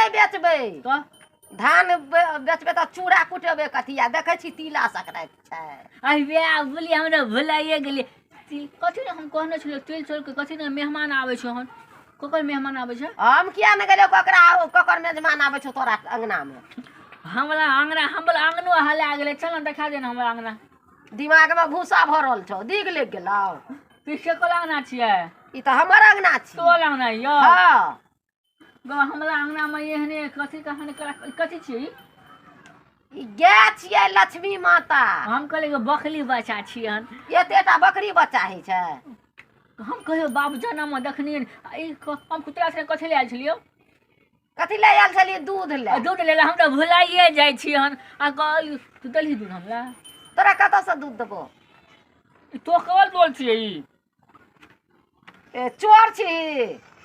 नहीं बेचबे तो धान बेचबे तो चूड़ा कुटेबे कथिया देखे छी तीला संक्रांति छै आई बे बोली हमरा भुलाइए गेली कथी ने हम कहने छलियो तिल चोर के कथी ने मेहमान आबै छै हन ककर मेहमान आबै छै हम किया न गेलियो ककरा ककर मेजमान आबै छौ तोरा अंगना में हमरा आंगनो हला गेलै चल न देखा दे न हमरा आंगना दिमाग में भूसा भरल छौ दिग ले गेलौ पीछे कोला आंगना छियै ई तो हमर अंगना छी तो आंगना यो हां गो हमरा अंगना में एहने कथी कहानी कथी छियै ई गाय छियै लक्ष्मी माता हम कहले बकरी बच्चा छियन एतेटा बकरी बच्चा है छै हम कहियो बाबू जनम में देखनी हम कुतरा से कथी ले आयल छलियो कथी ले आयल छलियै दूध ले हम तो भुलाइए जाइ छियन आ कहली तू देलही दूध हमरा तोरा कतऽ से दूध देबो तो कल बोल छियै ई ए चोर छी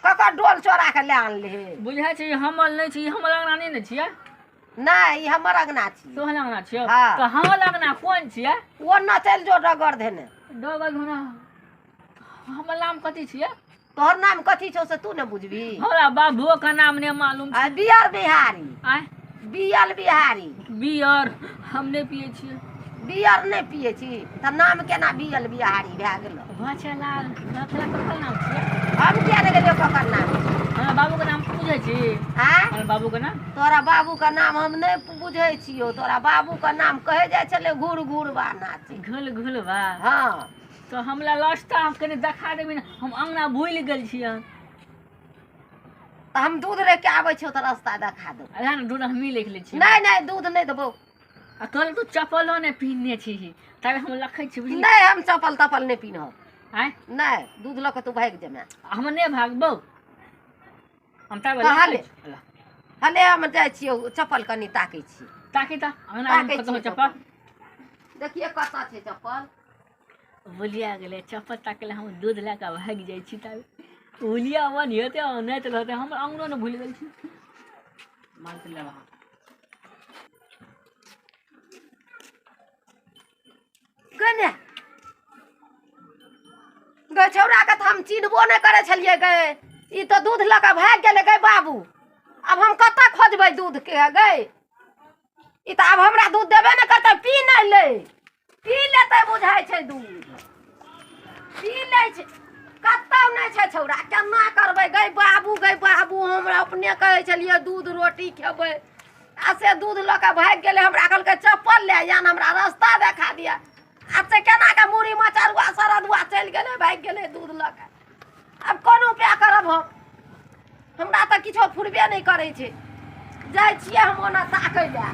ककर डोल चोरा के ले आनले बुझाइ छै हमर नहीं छी हमर अंगना नहीं न छियै नहीं ई हमर अंगना छी तोहर अंगना छियै हाँ। तो हमर अंगना कोन छियै वो न चल जो डगर देने डगर घोड़ा हमर नाम कथी छियै तोहर नाम कथी छौ से तू न बुझबी हमरा बाबुओ का नाम नहीं मालूम आ बियर बिहारी आय बियल बिहारी बियर हम नहीं पिए छियै बियर नहीं पिए छी त नाम केना बियल बिहारी भए गेलो भचला रखला ककर नाम छियै हम किया न गेलियो ककर नाम हमरा बाबू के नाम पूछै छी आ हमरा बाबू के नाम तोरा बाबू का नाम हम नहीं बुझै छियो तोरा बाबू का नाम कहे जाय छले घूर घूर बा नाची घुल बा हां तो हमरा रास्ता हम कनी देखा देबी न हम अंगना भूल गेल छियन त हम दूध लेके आबै छियो त रास्ता देखा दो अरे न दूध हम लिख ले छी नहीं दूध नहीं देबो आ तोल तू चप्पलो ने पहनने छी तब हम रखै छी बुझली नहीं हम चप्पल तपल नहीं पीनब आय नहीं दूध ल के तू भाग जेमे हम ने भागबो हम तब कहले हले हम जाय छियो चप्पल कनी ताकै छी ताकि त अंगना में कतो चप्पल देखिए कता छै चप्पल बोलिया गेले चप्पल ताकले हम दूध लेके भाग जाइ छी तब बोलिया मन हेते नहीं त रहते हम अंगनो ने भूल गेल छी मार के लेबा कने गे छौरा के हम चिन्हबो नहीं करे छलिए गे ई तो दूध ल के भाग गेले गे बाबू अब हम कता खोजबै दूध के गे ई त अब हमरा दूध देबे न करते पी नहीं ले पी लेते बुझाई छै दूध पी ले छै कतौ नहीं छै छौरा केना करबै गे बाबू हमरा अपने कहे छलिए दूध रोटी खेबै आ से दूध ल के भाग गेले हमरा कहलकै चप्पल ले या हमरा रास्ता देखा दिया आ से केना के मुड़ी मचरुआ सरदुआ चल गेले भाग गेले दूध ल के अब कोन उपाय करब हम हमरा त किछो फुरबे नहीं करे छै जाय छिए हम ओना ताकै ले